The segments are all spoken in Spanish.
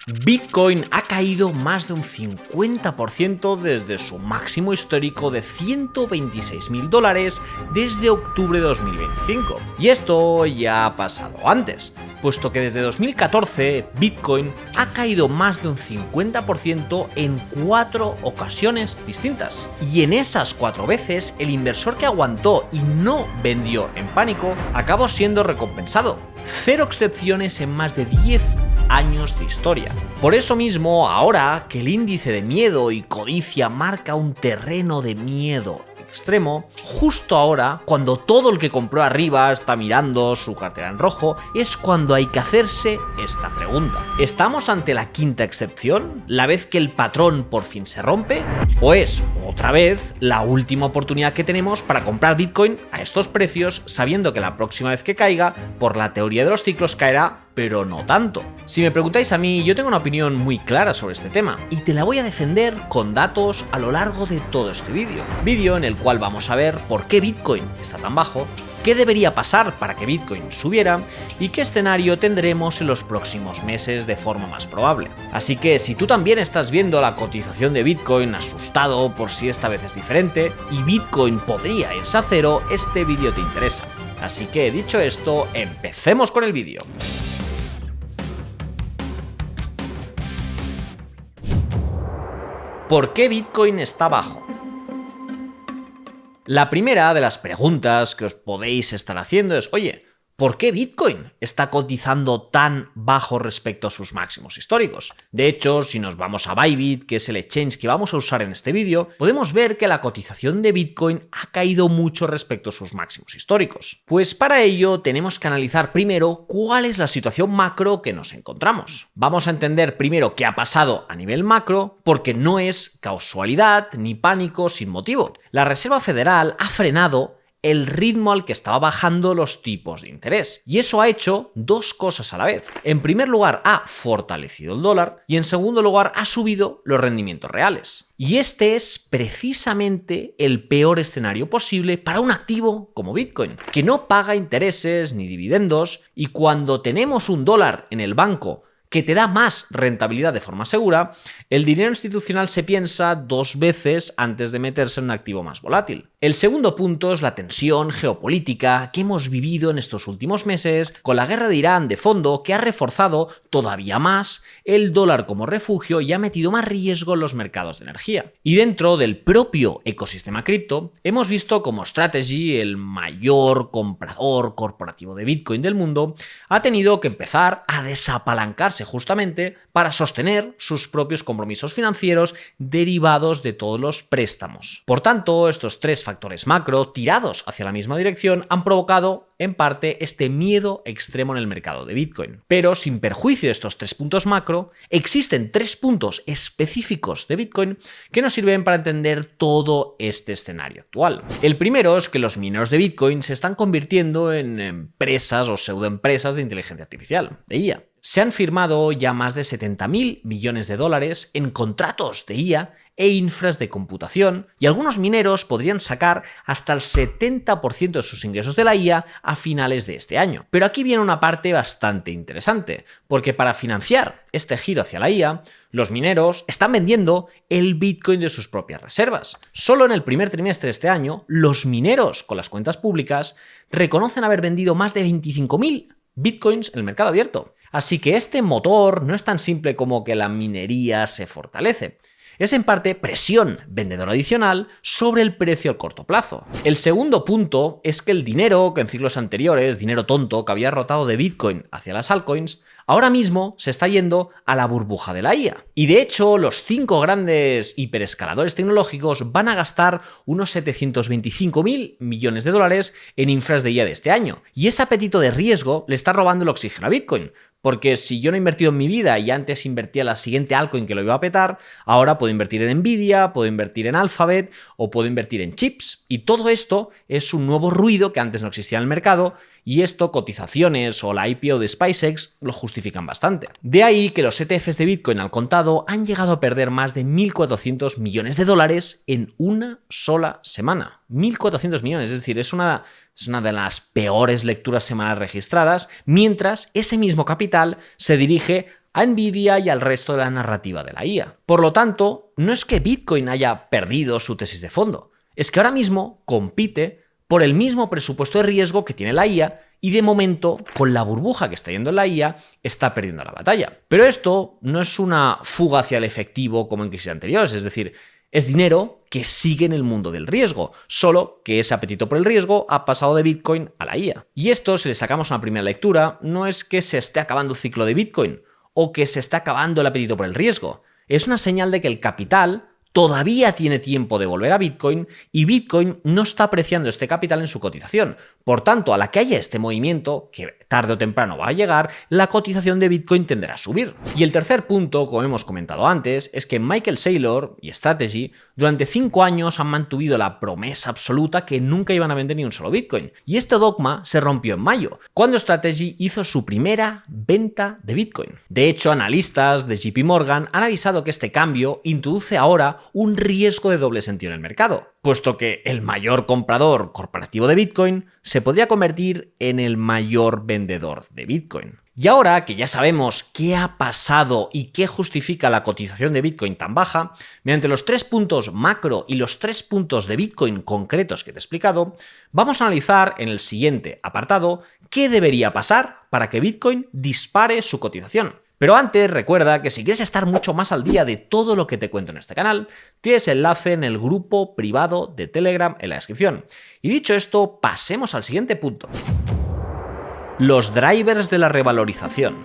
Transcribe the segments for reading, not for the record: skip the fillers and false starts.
Bitcoin ha caído más de un 50% desde su máximo histórico de $126.000 desde octubre de 2025. Y esto ya ha pasado antes, puesto que desde 2014 Bitcoin ha caído más de un 50% en 4 ocasiones distintas. Y en esas 4 veces, el inversor que aguantó y no vendió en pánico acabó siendo recompensado. 0 excepciones en más de 10 años de historia. Por eso mismo, ahora que el índice de miedo y codicia marca un terreno de miedo extremo, justo ahora, cuando todo el que compró arriba está mirando su cartera en rojo, es cuando hay que hacerse esta pregunta. ¿Estamos ante la quinta excepción? ¿La vez que el patrón por fin se rompe? ¿O es, otra vez, la última oportunidad que tenemos para comprar Bitcoin a estos precios, sabiendo que la próxima vez que caiga, por la teoría de los ciclos caerá, pero no tanto? Si me preguntáis a mí, yo tengo una opinión muy clara sobre este tema, y te la voy a defender con datos a lo largo de todo este vídeo en el cual vamos a ver por qué Bitcoin está tan bajo, qué debería pasar para que Bitcoin subiera y qué escenario tendremos en los próximos meses de forma más probable. Así que si tú también estás viendo la cotización de Bitcoin asustado por si esta vez es diferente y Bitcoin podría irse a cero, este vídeo te interesa. Así que dicho esto, empecemos con el vídeo. ¿Por qué Bitcoin está bajo? La primera de las preguntas que os podéis estar haciendo es, oye, ¿por qué Bitcoin está cotizando tan bajo respecto a sus máximos históricos? De hecho, si nos vamos a Bybit, que es el exchange que vamos a usar en este vídeo, podemos ver que la cotización de Bitcoin ha caído mucho respecto a sus máximos históricos. Pues para ello tenemos que analizar primero cuál es la situación macro que nos encontramos. Vamos a entender primero qué ha pasado a nivel macro, porque no es casualidad ni pánico sin motivo. La Reserva Federal ha frenado el ritmo al que estaba bajando los tipos de interés. Y eso ha hecho dos cosas a la vez. En primer lugar, ha fortalecido el dólar y en segundo lugar, ha subido los rendimientos reales. Y este es precisamente el peor escenario posible para un activo como Bitcoin, que no paga intereses ni dividendos, y cuando tenemos un dólar en el banco que te da más rentabilidad de forma segura, el dinero institucional se piensa 2 veces antes de meterse en un activo más volátil. El segundo punto es la tensión geopolítica que hemos vivido en estos últimos meses con la guerra de Irán de fondo, que ha reforzado todavía más el dólar como refugio y ha metido más riesgo en los mercados de energía. Y dentro del propio ecosistema cripto, hemos visto como Strategy, el mayor comprador corporativo de Bitcoin del mundo, ha tenido que empezar a desapalancarse justamente para sostener sus propios compromisos financieros derivados de todos los préstamos. Por tanto, estos 3 factores macro tirados hacia la misma dirección han provocado en parte este miedo extremo en el mercado de Bitcoin. Pero sin perjuicio de estos 3 puntos macro, existen 3 puntos específicos de Bitcoin que nos sirven para entender todo este escenario actual. El primero es que los mineros de Bitcoin se están convirtiendo en empresas o pseudoempresas de inteligencia artificial, de IA. Se han firmado ya más de $70.000 millones en contratos de IA e infras de computación, y algunos mineros podrían sacar hasta el 70% de sus ingresos de la IA a finales de este año. Pero aquí viene una parte bastante interesante, porque para financiar este giro hacia la IA, los mineros están vendiendo el Bitcoin de sus propias reservas. Solo en el primer trimestre de este año, los mineros con las cuentas públicas reconocen haber vendido más de 25.000 Bitcoins en el mercado abierto. Así que este motor no es tan simple como que la minería se fortalece. Es en parte presión vendedora adicional sobre el precio a corto plazo. El segundo punto es que el dinero que en ciclos anteriores, dinero tonto que había rotado de Bitcoin hacia las altcoins, ahora mismo se está yendo a la burbuja de la IA. Y de hecho, los 5 grandes hiperescaladores tecnológicos van a gastar unos $725.000 millones en infras de IA de este año. Y ese apetito de riesgo le está robando el oxígeno a Bitcoin. Porque si yo no he invertido en mi vida y antes invertía en la siguiente altcoin que lo iba a petar, ahora puedo invertir en Nvidia, puedo invertir en Alphabet o puedo invertir en chips. Y todo esto es un nuevo ruido que antes no existía en el mercado y esto, cotizaciones o la IPO de SpaceX lo justifican bastante. De ahí que los ETFs de Bitcoin al contado han llegado a perder más de 1.400 millones de dólares en una sola semana. 1.400 millones, es decir, es una de las peores lecturas semanales registradas, mientras ese mismo capital se dirige a Nvidia y al resto de la narrativa de la IA. Por lo tanto, no es que Bitcoin haya perdido su tesis de fondo, es que ahora mismo compite por el mismo presupuesto de riesgo que tiene la IA y de momento, con la burbuja que está yendo en la IA, está perdiendo la batalla. Pero esto no es una fuga hacia el efectivo como en crisis anteriores, es decir, es dinero que sigue en el mundo del riesgo, solo que ese apetito por el riesgo ha pasado de Bitcoin a la IA. Y esto, si le sacamos una primera lectura, no es que se esté acabando el ciclo de Bitcoin o que se está acabando el apetito por el riesgo. Es una señal de que el capital todavía tiene tiempo de volver a Bitcoin y Bitcoin no está apreciando este capital en su cotización. Por tanto, a la que haya este movimiento, que tarde o temprano va a llegar, la cotización de Bitcoin tenderá a subir. Y el tercer punto, como hemos comentado antes, es que Michael Saylor y Strategy durante 5 años han mantenido la promesa absoluta que nunca iban a vender ni un solo Bitcoin. Y este dogma se rompió en mayo, cuando Strategy hizo su primera venta de Bitcoin. De hecho, analistas de JP Morgan han avisado que este cambio introduce ahora un riesgo de doble sentido en el mercado, puesto que el mayor comprador corporativo de Bitcoin se podría convertir en el mayor vendedor de Bitcoin. Y ahora que ya sabemos qué ha pasado y qué justifica la cotización de Bitcoin tan baja, mediante los 3 puntos macro y los 3 puntos de Bitcoin concretos que te he explicado, vamos a analizar en el siguiente apartado qué debería pasar para que Bitcoin dispare su cotización. Pero antes, recuerda que si quieres estar mucho más al día de todo lo que te cuento en este canal, tienes enlace en el grupo privado de Telegram en la descripción. Y dicho esto, pasemos al siguiente punto. Los drivers de la revalorización.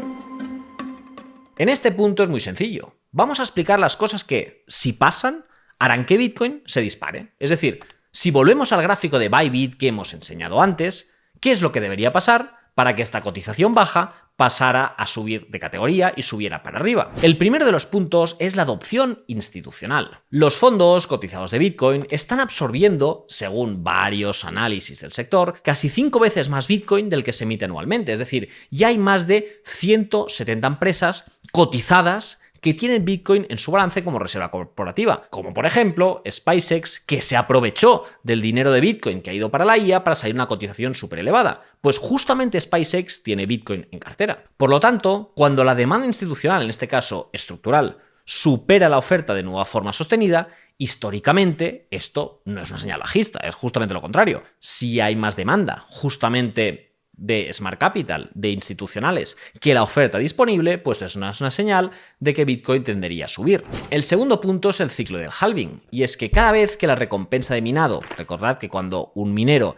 En este punto es muy sencillo. Vamos a explicar las cosas que, si pasan, harán que Bitcoin se dispare. Es decir, si volvemos al gráfico de Bybit que hemos enseñado antes, ¿qué es lo que debería pasar para que esta cotización baja pasara a subir de categoría y subiera para arriba? El primero de los puntos es la adopción institucional. Los fondos cotizados de Bitcoin están absorbiendo, según varios análisis del sector, casi 5 veces más Bitcoin del que se emite anualmente. Es decir, ya hay más de 170 empresas cotizadas que tienen Bitcoin en su balance como reserva corporativa, como por ejemplo SpaceX, que se aprovechó del dinero de Bitcoin que ha ido para la IA para salir una cotización súper elevada. Pues justamente SpaceX tiene Bitcoin en cartera. Por lo tanto, cuando la demanda institucional, en este caso estructural, supera la oferta de nueva forma sostenida, históricamente esto no es una señal bajista, es justamente lo contrario. Si hay más demanda, justamente de Smart Capital, de institucionales, que la oferta disponible, pues es una señal de que Bitcoin tendería a subir. El segundo punto es el ciclo del halving, y es que cada vez que la recompensa de minado, recordad que cuando un minero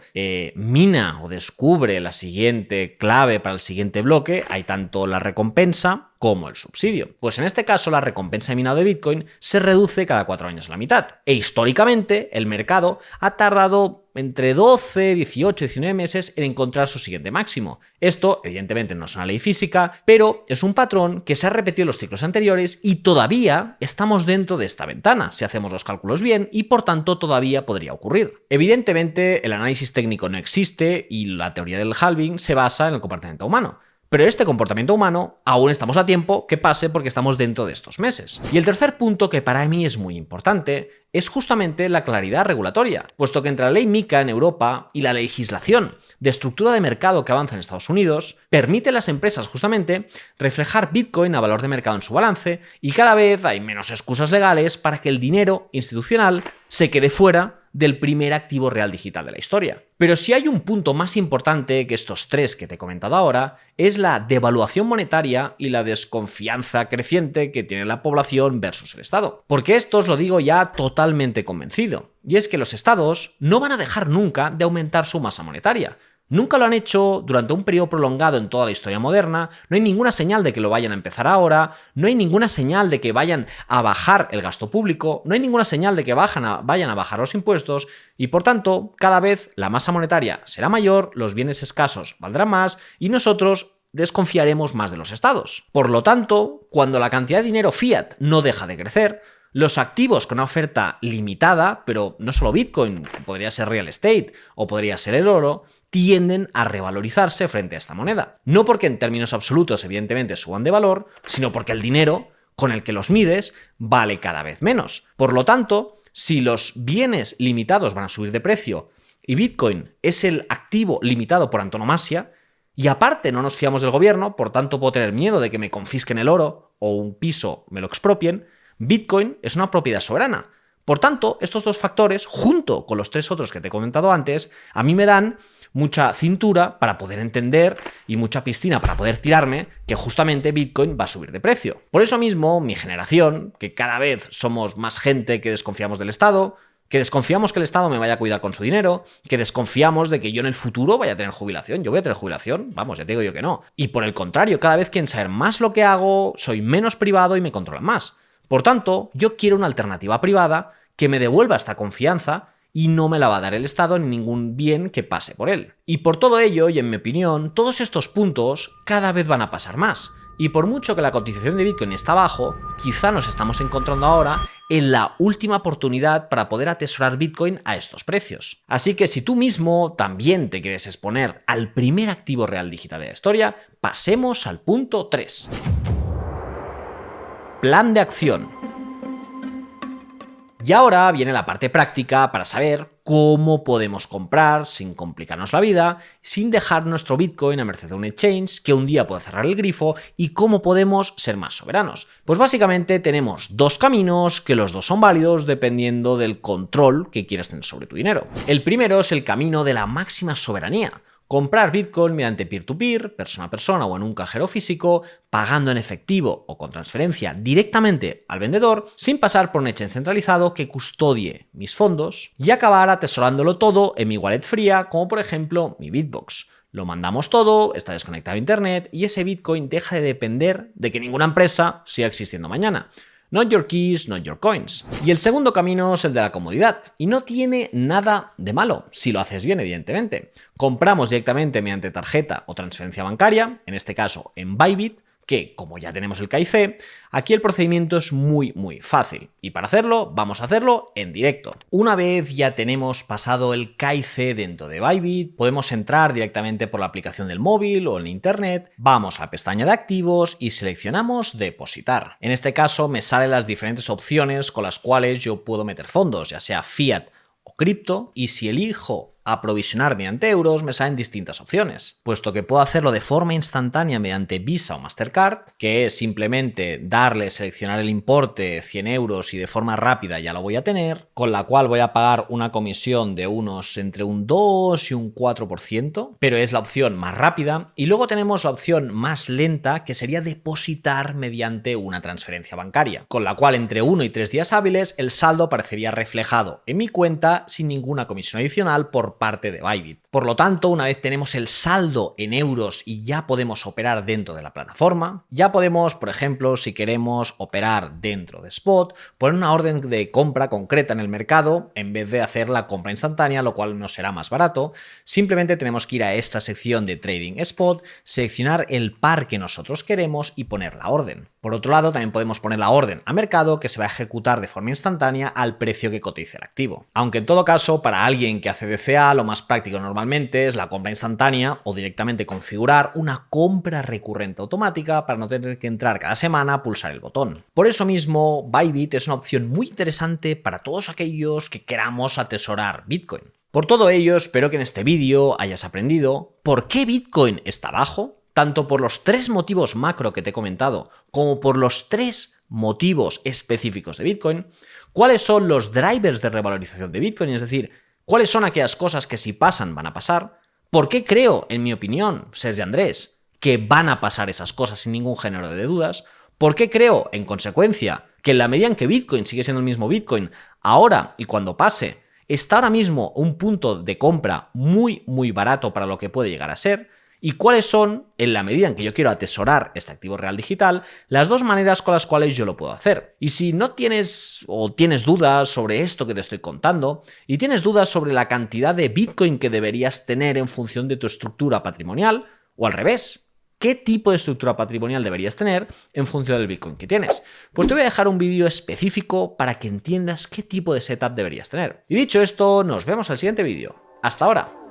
mina o descubre la siguiente clave para el siguiente bloque, hay tanto la recompensa como el subsidio. Pues en este caso la recompensa de minado de Bitcoin se reduce cada 4 años a la mitad. E históricamente el mercado ha tardado entre 12, 18, 19 meses en encontrar su siguiente máximo. Esto evidentemente no es una ley física, pero es un patrón que se ha repetido en los ciclos anteriores y todavía estamos dentro de esta ventana, si hacemos los cálculos bien, y por tanto todavía podría ocurrir. Evidentemente el análisis técnico no existe y la teoría del halving se basa en el comportamiento humano. Pero este comportamiento humano aún estamos a tiempo que pase porque estamos dentro de estos meses. Y el tercer punto, que para mí es muy importante, es justamente la claridad regulatoria, puesto que entre la ley MiCA en Europa y la legislación de estructura de mercado que avanza en Estados Unidos, permite a las empresas justamente reflejar Bitcoin a valor de mercado en su balance y cada vez hay menos excusas legales para que el dinero institucional se quede fuera del primer activo real digital de la historia. Pero si hay un punto más importante que estos 3 que te he comentado ahora, es la devaluación monetaria y la desconfianza creciente que tiene la población versus el Estado. Porque esto os lo digo ya totalmente convencido, y es que los estados no van a dejar nunca de aumentar su masa monetaria. Nunca lo han hecho durante un periodo prolongado en toda la historia moderna, no hay ninguna señal de que lo vayan a empezar ahora, no hay ninguna señal de que vayan a bajar el gasto público, no hay ninguna señal de que vayan a bajar los impuestos y por tanto cada vez la masa monetaria será mayor, los bienes escasos valdrán más y nosotros desconfiaremos más de los estados. Por lo tanto, cuando la cantidad de dinero fiat no deja de crecer, los activos con una oferta limitada, pero no solo Bitcoin, podría ser real estate o podría ser el oro, tienden a revalorizarse frente a esta moneda. No porque en términos absolutos evidentemente suban de valor, sino porque el dinero con el que los mides vale cada vez menos. Por lo tanto, si los bienes limitados van a subir de precio y Bitcoin es el activo limitado por antonomasia, y aparte no nos fiamos del gobierno, por tanto puedo tener miedo de que me confisquen el oro o un piso me lo expropien, Bitcoin es una propiedad soberana. Por tanto, estos dos factores, junto con los tres otros que te he comentado antes, a mí me dan mucha cintura para poder entender y mucha piscina para poder tirarme que justamente Bitcoin va a subir de precio. Por eso mismo, mi generación, que cada vez somos más gente que desconfiamos del Estado, que desconfiamos que el Estado me vaya a cuidar con su dinero, que desconfiamos de que yo en el futuro vaya a tener jubilación. Yo voy a tener jubilación, vamos, ya te digo yo que no. Y por el contrario, cada vez quieren saber más lo que hago, soy menos privado y me controlan más. Por tanto, yo quiero una alternativa privada que me devuelva esta confianza y no me la va a dar el Estado ni ningún bien que pase por él. Y por todo ello, y en mi opinión, todos estos puntos cada vez van a pasar más. Y por mucho que la cotización de Bitcoin está abajo, quizá nos estamos encontrando ahora en la última oportunidad para poder atesorar Bitcoin a estos precios. Así que si tú mismo también te quieres exponer al primer activo real digital de la historia, pasemos al punto 3. Plan de acción. Y ahora viene la parte práctica para saber cómo podemos comprar sin complicarnos la vida, sin dejar nuestro Bitcoin a merced de un exchange que un día puede cerrar el grifo y cómo podemos ser más soberanos. Pues básicamente tenemos dos caminos que los dos son válidos dependiendo del control que quieras tener sobre tu dinero. El primero es el camino de la máxima soberanía. Comprar Bitcoin mediante peer-to-peer, persona a persona o en un cajero físico, pagando en efectivo o con transferencia directamente al vendedor, sin pasar por un exchange centralizado que custodie mis fondos y acabar atesorándolo todo en mi wallet fría, como por ejemplo mi Bitbox. Lo mandamos todo, está desconectado a internet y ese Bitcoin deja de depender de que ninguna empresa siga existiendo mañana. Not your keys, not your coins. Y el segundo camino es el de la comodidad. Y no tiene nada de malo, si lo haces bien, evidentemente. Compramos directamente mediante tarjeta o transferencia bancaria, en este caso en Bybit, que, como ya tenemos el KIC, aquí el procedimiento es muy fácil. Y para hacerlo, vamos a hacerlo en directo. Una vez ya tenemos pasado el KIC dentro de Bybit, podemos entrar directamente por la aplicación del móvil o en internet, vamos a la pestaña de activos y seleccionamos depositar. En este caso me salen las diferentes opciones con las cuales yo puedo meter fondos, ya sea fiat o cripto, y si elijo aprovisionar mediante euros, me salen distintas opciones, puesto que puedo hacerlo de forma instantánea mediante Visa o Mastercard, que es simplemente seleccionar el importe 100 euros y de forma rápida ya lo voy a tener, con la cual voy a pagar una comisión de entre un 2 y un 4%, pero es la opción más rápida, y luego tenemos la opción más lenta, que sería depositar mediante una transferencia bancaria, con la cual entre 1 y 3 días hábiles el saldo aparecería reflejado en mi cuenta sin ninguna comisión adicional por parte de Bybit. Por lo tanto, una vez tenemos el saldo en euros y ya podemos operar dentro de la plataforma, ya podemos, por ejemplo, si queremos operar dentro de Spot, poner una orden de compra concreta en el mercado en vez de hacer la compra instantánea, lo cual nos será más barato. Simplemente tenemos que ir a esta sección de Trading Spot, seleccionar el par que nosotros queremos y poner la orden. Por otro lado, también podemos poner la orden a mercado que se va a ejecutar de forma instantánea al precio que cotice el activo. Aunque en todo caso, para alguien que hace DCA, lo más práctico normalmente es la compra instantánea o directamente configurar una compra recurrente automática para no tener que entrar cada semana a pulsar el botón. Por eso mismo, Bybit es una opción muy interesante para todos aquellos que queramos atesorar Bitcoin. Por todo ello, espero que en este vídeo hayas aprendido por qué Bitcoin está bajo, tanto por los 3 motivos macro que te he comentado, como por los 3 motivos específicos de Bitcoin, cuáles son los drivers de revalorización de Bitcoin, es decir, cuáles son aquellas cosas que si pasan van a pasar, por qué creo, en mi opinión, Sergi Andrés, que van a pasar esas cosas sin ningún género de dudas, por qué creo, en consecuencia, que en la medida en que Bitcoin sigue siendo el mismo Bitcoin, ahora y cuando pase, está ahora mismo un punto de compra muy barato para lo que puede llegar a ser, y cuáles son, en la medida en que yo quiero atesorar este activo real digital, las 2 maneras con las cuales yo lo puedo hacer. Y si no tienes o tienes dudas sobre esto que te estoy contando, y tienes dudas sobre la cantidad de Bitcoin que deberías tener en función de tu estructura patrimonial, o al revés, ¿qué tipo de estructura patrimonial deberías tener en función del Bitcoin que tienes? Pues te voy a dejar un vídeo específico para que entiendas qué tipo de setup deberías tener. Y dicho esto, nos vemos al siguiente vídeo. ¡Hasta ahora!